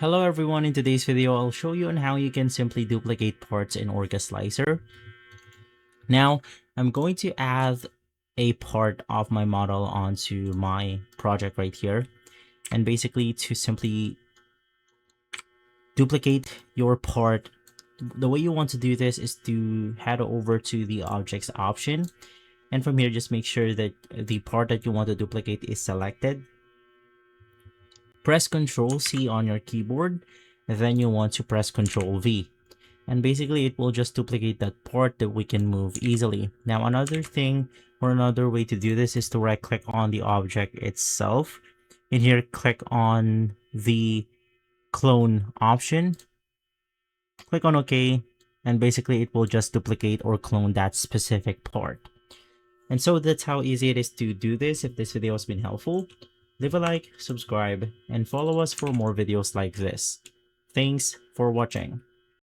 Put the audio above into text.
Hello everyone, in today's video I'll show you on how you can simply duplicate parts in Orca Slicer. Now I'm going to add a part of my model onto my project right here, and basically to simply duplicate your part, the way you want to do this is to head over to the objects option, and from here just make sure that the part that you want to duplicate is selected. Press Ctrl C on your keyboard, and then you want to press Ctrl V. And basically it will just duplicate that part that we can move easily. Now another thing or another way to do this is to right click on the object itself. In here, click on the clone option, click on OK, and basically it will just duplicate or clone that specific part. And so that's how easy it is to do this. If this video has been helpful, leave a like, subscribe, and follow us for more videos like this. Thanks for watching.